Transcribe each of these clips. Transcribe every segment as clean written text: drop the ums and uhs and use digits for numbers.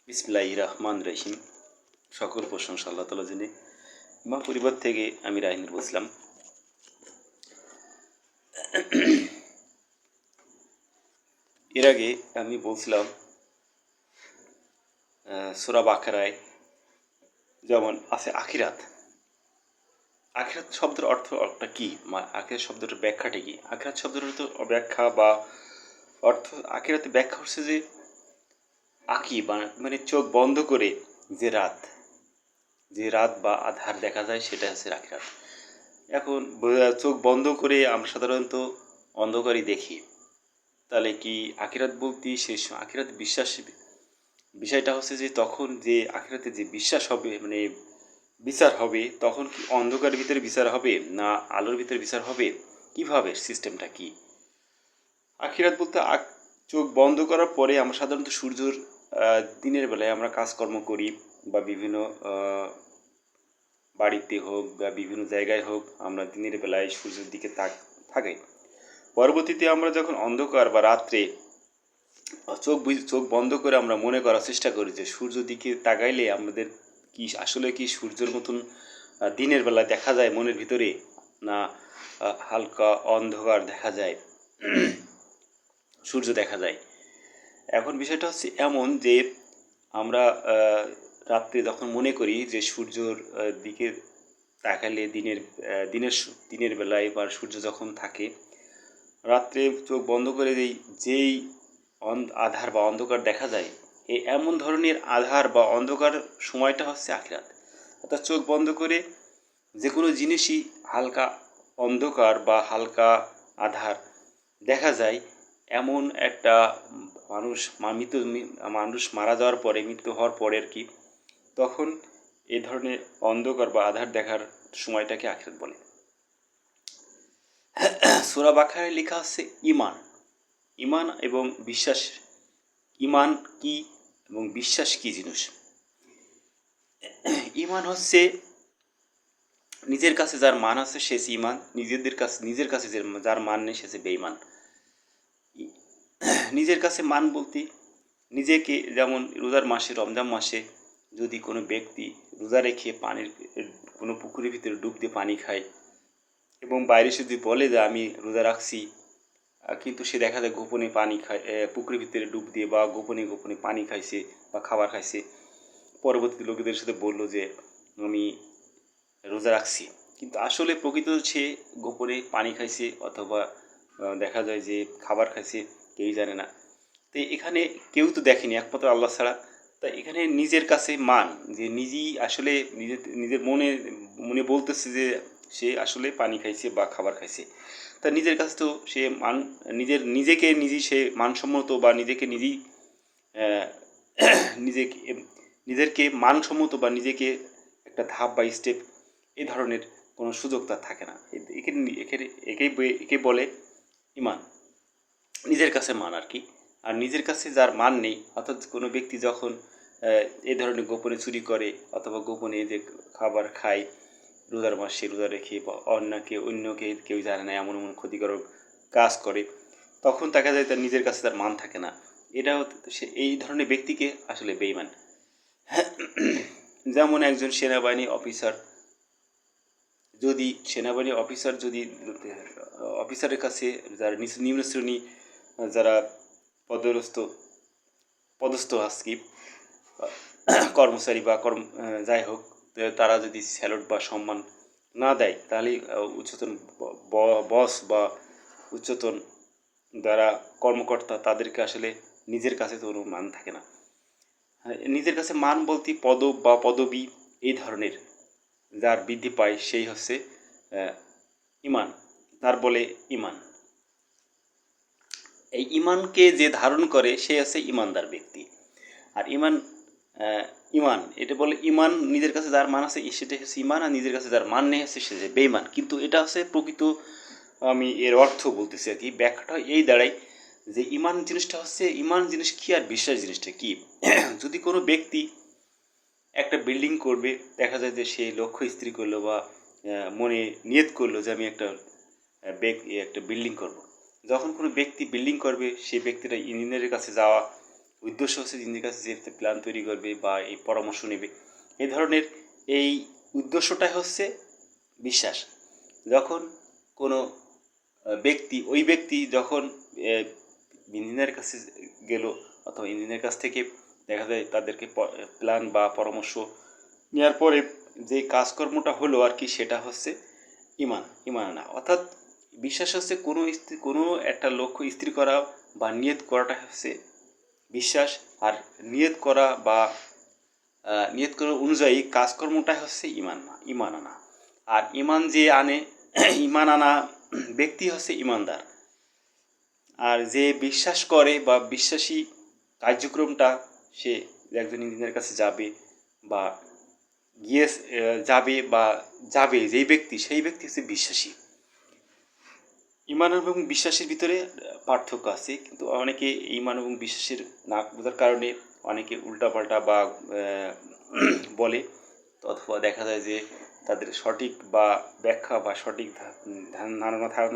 বিসমিল্লাহির রহমানির রহিম। সকল প্রশংসা আল্লাহ তাআলার জন্য। মা পরিবার থেকে আমি রাহিনুর বলছিলাম। এর আগে আমি বলছিলাম সূরা বাকারায় যেমন আছে আখিরাত। আখিরাত শব্দের অর্থটা কি? আখিরাত শব্দটার ব্যাখ্যাটা কি? আখিরাত শব্দটার তো ব্যাখ্যা বা অর্থ, আখিরাতে ব্যাখ্যা হচ্ছে যে আঁকি মানে চোখ বন্ধ করে যে রাত বা আধার দেখা যায় সেটা হচ্ছে আখিরাত। এখন চোখ বন্ধ করে আমরা সাধারণত অন্ধকারই দেখি। তাহলে কি আখিরাত বলতে শেষ? আখিরাত বিশ্বাস বিষয়টা হচ্ছে যে তখন যে আখিরাতে যে বিশ্বাস হবে, মানে বিচার হবে, তখন কি অন্ধকারের ভিতরে বিচার হবে না আলোর ভিতরে বিচার হবে? কিভাবে সিস্টেমটা কি? আখিরাত বলতে চোখ বন্ধ করার পরে আমরা সাধারণত সূর্যর দিনের বেলায় আমরা কাজকর্ম করি বা বিভিন্ন বাড়িতে হোক বা বিভিন্ন জায়গায় হোক আমরা দিনের বেলায় সূর্যের দিকে থাকি। পরবর্তীতে আমরা যখন অন্ধকার বা রাত্রে চোখ বন্ধ করে আমরা মনে করার চেষ্টা করি যে সূর্যের দিকে তাকাইলে আমাদের কি আসলে কি সূর্যের মতন দিনের বেলা দেখা যায় মনের ভিতরে, না হালকা অন্ধকার দেখা যায়, সূর্য দেখা যায়। এখন বিষয়টা হচ্ছে এমন যে আমরা রাত্রে যখন মনে করি যে সূর্যর দিকে তাকালে দিনের বেলায় বা সূর্য যখন থাকে, রাত্রে চোখ বন্ধ করে যেই আধার বা অন্ধকার দেখা যায়, এই এমন ধরনের আধার বা অন্ধকার সময়টা হচ্ছে আখিরাত। অর্থাৎ চোখ বন্ধ করে যে কোনো জিনিসই হালকা অন্ধকার বা হালকা আধার দেখা যায়, এমন একটা মানুষ মারা যাওয়ার পরে, মৃত্যু হওয়ার পরে আর কি, তখন এই ধরনের অন্ধকার বা আধার দেখার সময়টাকে আখিরাত বলে। সূরা বাকারায় লেখা আছে ইমান এবং বিশ্বাস। ইমান কি এবং বিশ্বাস কি জিনিস? ইমান হচ্ছে নিজের কাছে যার মান আছে সে ইমান, নিজের কাছে যার মান নেই সে বেঈমান। নিজের কাছে মান বলতে নিজেকে, যেমন রোজার মাসে, রমজান মাসে যদি কোনো ব্যক্তি রোজা রেখে কোনো পুকুরের ভিতরে ডুব দিয়ে পানি খায় এবং বাইরে সে যদি বলে যে আমি রোজা রাখছি, কিন্তু সে দেখা যায় গোপনে পানি খায়, পুকুরের ভিতরে ডুব দিয়ে বা গোপনে গোপনে পানি খাইছে বা খাবার খাইছে, পরবর্তী লোকেদের সাথে বললো যে আমি রোজা রাখছি, কিন্তু আসলে প্রকৃত সে গোপনে পানি খাইছে অথবা দেখা যায় যে খাবার খাইছে, কেউই জানে না। তো এখানে কেউ তো দেখেনি একমাত্র আল্লাহ ছাড়া। তা এখানে নিজের কাছে মান, যে নিজেই আসলে নিজের মনে মনে বলতেছে যে সে আসলে পানি খাইছে বা খাবার খাইছে। তা নিজের কাছে তো সে নিজেকে সে মানসম্মত বা নিজেকে নিজেকে মানসম্মত বা নিজেকে একটা ধাপ বা স্টেপ, এই ধরনের কোনো সুযোগ তার থাকে না। একে বলে ইমান, নিজের কাছে মান আর কি। আর নিজের কাছে যার মান নেই, অর্থাৎ কোনো ব্যক্তি যখন এই ধরনের গোপনে চুরি করে অথবা গোপনে যে খাবার খায় রোজার মাসে রোজা রেখে বা অন্যকে কেউ জানে না এমন ক্ষতিকারক কাজ করে, তখন দেখা যায় তার নিজের কাছে তার মান থাকে না। এটাও সে এই ধরনের ব্যক্তিকে আসলে বেঈমান। যেমন একজন সেনাবাহিনী অফিসার যদি অফিসারের কাছে যারা নিম্ন শ্রেণী, যারা পদস্থ আজকি কর্মচারী বা যাই হোক, তারা যদি স্যালুট বা সম্মান না দেয়, তাহলে উচ্চতন বস বা উচ্চতন যারা কর্মকর্তা তাদেরকে আসলে নিজের কাছে তো কোনো মান থাকে না। নিজের কাছে মান বলতে পদব বা পদবি এই ধরনের যার বৃদ্ধি পায় সেই হচ্ছে ইমান, তার বলে ইমান। এই ইমানকে যে ধারণ করে সে হচ্ছে ইমানদার ব্যক্তি। আর ইমান এটা বলে ইমান, নিজের কাছে যার মান আছে সেটা হচ্ছে ইমান, আর নিজের কাছে যার মান নেই হচ্ছে সে যে বেঈমান। কিন্তু এটা হচ্ছে প্রকৃত, আমি এর অর্থ বলতেছি আর কি, ব্যাখ্যাটা এই দাঁড়ায় যে ইমান জিনিসটা হচ্ছে, ইমান জিনিস কি আর বিশ্বাস জিনিসটা কি। যদি কোনো ব্যক্তি একটা বিল্ডিং করবে, দেখা যায় যে সে লক্ষ্য স্থির করলো বা মনে নিয়ত করলো যে আমি একটা বিল্ডিং করব। যখন কোনো ব্যক্তি বিল্ডিং করবে সেই ব্যক্তিটা ইঞ্জিনিয়ারের কাছে যাওয়া উদ্দেশ্য হচ্ছে নিজের কাছে যে প্ল্যান তৈরি করবে বা এই পরামর্শ নেবে, এই ধরনের এই উদ্দেশ্যটাই হচ্ছে বিশ্বাস। যখন কোনো ব্যক্তি ওই ব্যক্তি যখন ইঞ্জিনিয়ারের কাছে গেল অথবা ইঞ্জিনিয়ারের কাছ থেকে দেখা যায় তাদেরকে প্ল্যান বা পরামর্শ নেওয়ার পরে যে কাজকর্মটা হলো আর কি, সেটা হচ্ছে ইমান আনা। অর্থাৎ বিশ্বাস হচ্ছে কোনো একটা লক্ষ্য স্থির করা বা নিয়ত করাটা হচ্ছে বিশ্বাস। আর নিয়ত করা বা নিয়ত করা অনুযায়ী কাজকর্মটাই হচ্ছে ইমান আনা। আর ইমান যে আনে ইমান আনা ব্যক্তি হচ্ছে ইমানদার। আর যে বিশ্বাস করে বা বিশ্বাসী কার্যক্রমটা সে একজন ইঞ্জিনিয়ারের কাছে যাবে বা গিয়ে যাবে যেই ব্যক্তি, সেই ব্যক্তি হচ্ছে বিশ্বাসী। ইমান এবং বিশ্বাসের ভিতরে পার্থক্য আছে, কিন্তু অনেকে ইমান এবং বিশ্বাসের না বোঝার কারণে অনেকে উল্টাপাল্টা বা বলে, অথবা দেখা যায় যে তাদের সঠিক বা ব্যাখ্যা বা সঠিক ধারণা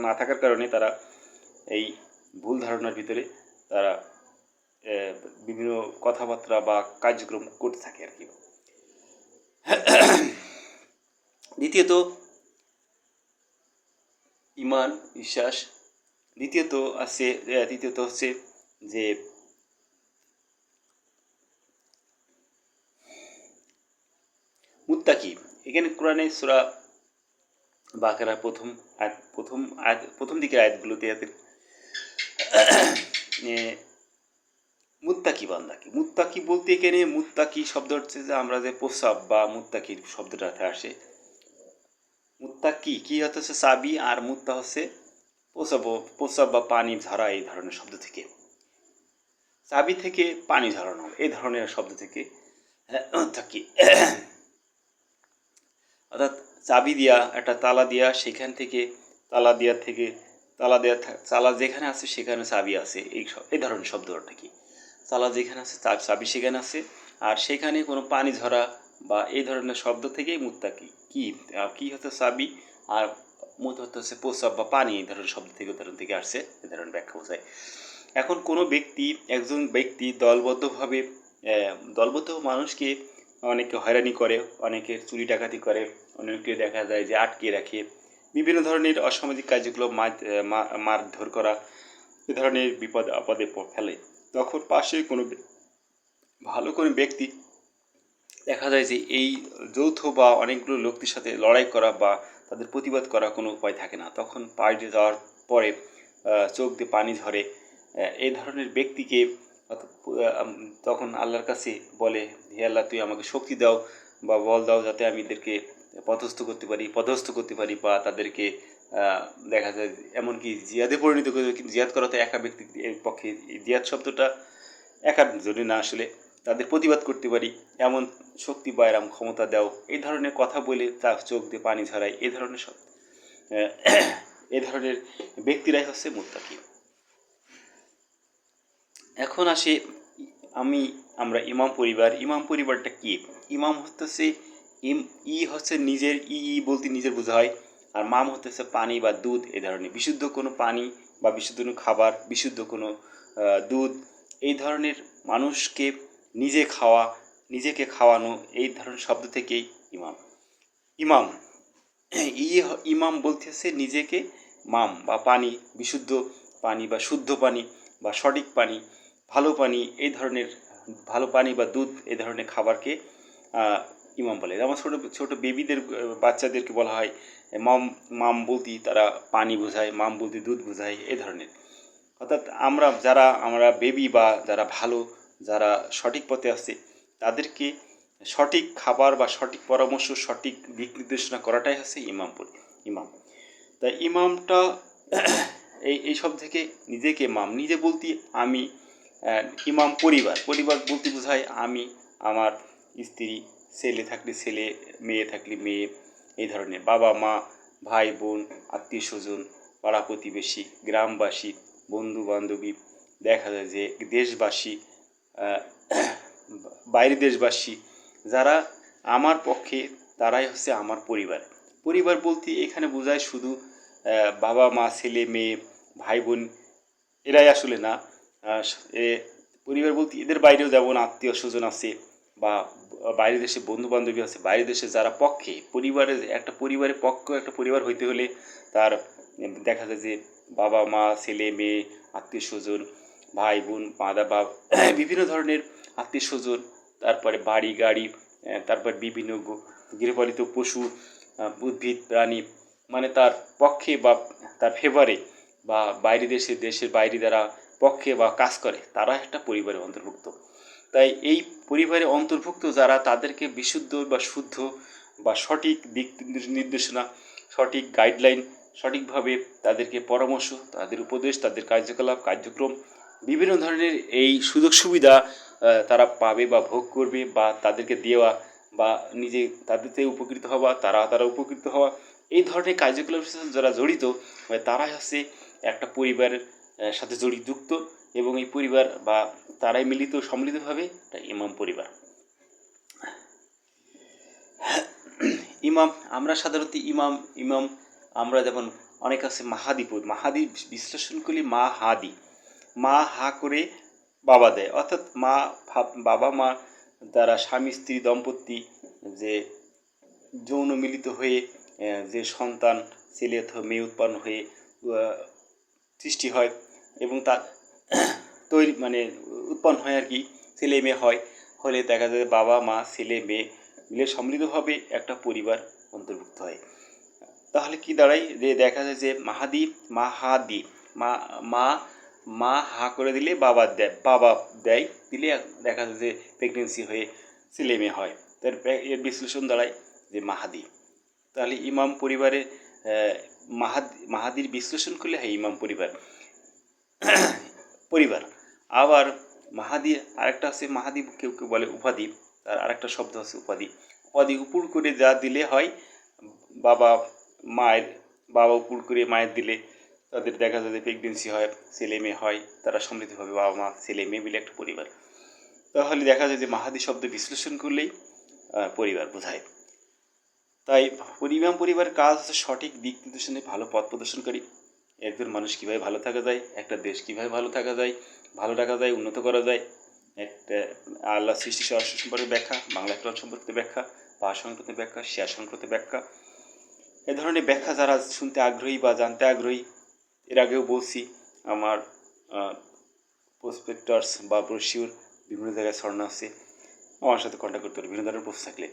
না থাকার কারণে তারা এই ভুল ধারণার ভিতরে তারা বিভিন্ন কথাবার্তা বা কার্যক্রম করতে থাকে আর কি। দ্বিতীয়ত ইমান বিশ্বাস। দ্বিতীয়ত হচ্ছে যে মুত্তাকি। এখানে কোরআনে সূরা বাকারা প্রথম দিকের আয়াতগুলোতে মুত্তাকি বান্দাকে, মুত্তাকি বলতে এখানে মুত্তাকি শব্দ হচ্ছে যে আমরা যে প্রস্রাব বা মুত্তাকির শব্দটাতে আসে, মুত্তাকি কি হচ্ছে সাবি, আর মুত্তা হচ্ছে প্রস্রাব বা পানি ঝরা, এই ধরনের শব্দ থেকে, চাবি থেকে পানি ঝরানো, এই ধরনের শব্দ থেকে মুত্তাকি। অর্থাৎ চাবি দিয়া একটা তালা দিয়া, সেখান থেকে তালা যেখানে আছে সেখানে চাবি আছে, এই ধরনের শব্দটা কি, তালা যেখানে আছে চাবি সেখানে আছে, আর সেখানে কোনো পানি ঝরা বা এই ধরনের শব্দ থেকেই মুত্তাকি কি হচ্ছে চাবি, আর মুত হচ্ছে প্রস্রাব বা পানি, এই ধরনের শব্দ থেকে উদাহরণ থেকে আসছে, এই ধরনের ব্যাখ্যা বোঝায়। এখন কোনো একজন ব্যক্তি দলবদ্ধ মানুষকে অনেকে হয়রানি করে, অনেকের চুরি ডাকাতি করে, অনেকে দেখা যায় যে আটকে রাখে, বিভিন্ন ধরনের অসামাজিক কার্যক্রম, মারধর করা, এ ধরনের বিপদ আপদে ফেলে। তখন পাশে কোনো ভালো কোনো ব্যক্তি দেখা যায় যে এই যৌথ বা অনেকগুলো লোকদের সাথে লড়াই করা বা তাদের প্রতিবাদ করা কোনো উপায় থাকে না, তখন পাল্টে যাওয়ার পরে চোখ দিয়ে পানি ঝরে, এই ধরনের ব্যক্তিকে তখন আল্লাহর কাছে বলে, হে আল্লাহ, তুই আমাকে শক্তি দাও বা বল দাও, যাতে আমি এদেরকে পদস্থ করতে পারি বা তাদেরকে দেখা যায় এমনকি জিহাদে পরিণত করে। কিন্তু জিহাদ করা তো একা ব্যক্তির পক্ষে, জিহাদ শব্দটা একার জন্য না, আসলে তাদের প্রতিবাদ করতে পারি এমন শক্তি বা এরম ক্ষমতা দাও, এই ধরনের কথা বলে তার চোখ দিয়ে পানি ঝরায়, এই ধরনের ব্যক্তিরাই হচ্ছে মুত্তাকি। এখন আসে আমরা ইমাম পরিবারটা কি? ইমাম হচ্ছে বলতে নিজের বোঝা হয়, আর মাম হচ্ছে পানি বা দুধ, এই ধরনের বিশুদ্ধ কোনো পানি বা বিশুদ্ধ কোনো খাবার, বিশুদ্ধ কোনো দুধ, এই ধরনের মানুষকে নিজেকে খাওয়ানো, এই ধরনের শব্দ থেকেই ইমাম ইমাম বলতেছে নিজেকে মাম বা পানি, বিশুদ্ধ পানি বা শুদ্ধ পানি বা সঠিক পানি, ভালো পানি, এই ধরনের ভালো পানি বা দুধ, এই ধরনের খাবারকে ইমাম বলে। যেমন ছোটো বাচ্চাদেরকে বলা হয় মাম বলতে তারা পানি বোঝায়, মাম বলতে দুধ বোঝায়, এই ধরনের। অর্থাৎ আমরা বেবি বা যারা সঠিক পথে আসছে, তাদেরকে সঠিক খাবার বা সঠিক পরামর্শ, সঠিক দিক নির্দেশনা করাটাই হচ্ছে ইমাম। তাই ইমামটা এই সব থেকে নিজেকে নিজে বলতে আমি, ইমাম পরিবার বলতে বোঝায় আমি, আমার স্ত্রী, ছেলে থাকলে ছেলে, মেয়ে থাকলে মেয়ে, এই ধরনের বাবা মা, ভাই বোন, আত্মীয় স্বজন, পাড়া প্রতিবেশী, গ্রামবাসী, বন্ধু বান্ধবী, দেখা যায় যে দেশবাসী, বাইরের দেশবাসী, যারা আমার পক্ষে, তারাই হচ্ছে আমার পরিবার বলতে এখানে বোঝায় শুধু বাবা মা, ছেলে মেয়ে, ভাই বোন, এরাই আসলে না। পরিবার বলতে এদের বাইরেও যেমন আত্মীয় স্বজন আছে বা বাইরের দেশে বন্ধু বান্ধবী আছে, বাইরের দেশে যারা পক্ষে পরিবারের একটা পরিবারের পক্ষ একটা পরিবার হইতে হলে তার দেখা যায় যে বাবা মা ছেলে মেয়ে আত্মীয় স্বজন ভাই বোন মাদা বা বিভিন্ন ধরনের আত্মীয় স্বজন, তারপরে বাড়ি গাড়ি, তারপর বিভিন্ন গৃহপালিত পশু উদ্ভিদ প্রাণী, মানে তার পক্ষে বা তার ফেভারে বা বাইরে দেশের বাইরে যারা পক্ষে বা কাজ করে তারা একটা পরিবারের অন্তর্ভুক্ত। তাই এই পরিবারে অন্তর্ভুক্ত যারা তাদেরকে বিশুদ্ধ বা শুদ্ধ বা সঠিক দিক নির্দেশনা, সঠিক গাইডলাইন, সঠিকভাবে তাদেরকে পরামর্শ, তাদের উপদেশ, তাদের কার্যকলাপ কার্যক্রম বিভিন্ন ধরনের এই সুযোগ সুবিধা তারা পাবে বা ভোগ করবে বা তাদেরকে দেওয়া বা নিজে তাদেরতে উপকৃত হওয়া, তারা উপকৃত হওয়া, এই ধরনের কার্যকলাপের সাথে যারা জড়িত তারাই হচ্ছে একটা পরিবারের সাথে যুক্ত এবং এই পরিবার বা তারাই সম্মিলিতভাবে একটা ইমাম পরিবার। ইমাম আমরা সাধারণত ইমাম আমরা যেমন অনেক আছে মাহাদি বিশ্লেষণ করলে মা হা করে বাবা দেয়, অর্থাৎ বাবা মা দ্বারা স্বামী স্ত্রী দম্পতি যে যৌন মিলিত হয়ে যে সন্তান ছেলে অথবা মেয়ে উৎপন্ন হয়ে সৃষ্টি হয় এবং তার তৈরি মানে উৎপন্ন হয় আর কি, ছেলে মেয়ে হলে দেখা যায় বাবা মা ছেলে মেয়ে মিলে সম্মিলিতভাবে একটা পরিবার অন্তর্ভুক্ত হয়। তাহলে কি দাঁড়ায় যে দেখা যায় যে মা মা মা হা করে দিলে বাবা দেয় দিলে দেখা যায় যে প্রেগনেন্সি হয়ে ছেলে মেয়ে হয়, তার এর বিশ্লেষণ দাঁড়ায় যে মাহাদি। তাহলে ইমাম পরিবারে মাহাদির বিশ্লেষণ করলে হয় ইমাম পরিবার। আবার মাহাদি আরেকটা আছে, মাহাদি কেউ কেউ বলে উপাধি, তার আরেকটা শব্দ আছে উপাধি উপর করে যা দিলে হয় বাবা উপর করে মায়ের দিলে তাদের দেখা যায় যে প্রেগনেন্সি হয়, ছেলে মেয়ে হয়, তারা সমৃদ্ধভাবে বাবা মা ছেলে মেয়ে মিলে একটা পরিবার। তাহলে দেখা যায় যে মাহাদি শব্দ বিশ্লেষণ করলেই পরিবার বোঝায়। তাই ইমাম পরিবারের কাজ হচ্ছে সঠিক দিক নির্দেশনে ভালো পথ প্রদর্শনকারী। একজন মানুষ কীভাবে ভালো থাকা যায়, একটা দেশ কীভাবে ভালো রাখা যায়, উন্নত করা যায়, একটা আল্লাহ সৃষ্টি সম্পর্কে ব্যাখ্যা, বাংলা কোরআন সম্পর্কিত ব্যাখ্যা, ভাষা সংক্রান্ত ব্যাখ্যা, শেয়ার সংক্রান্ত ব্যাখ্যা, এ ধরনের ব্যাখ্যা যারা শুনতে আগ্রহী বা জানতে আগ্রহী, এর আগেও বলছি আমার প্রসপেক্টার্স বা ব্রোশিওর বিভিন্ন জায়গায় ছড়ানো আছে, আমার সাথে কন্ট্যাক্ট করতে পারে বিভিন্ন ধরনের প্রশ্ন থাকলে।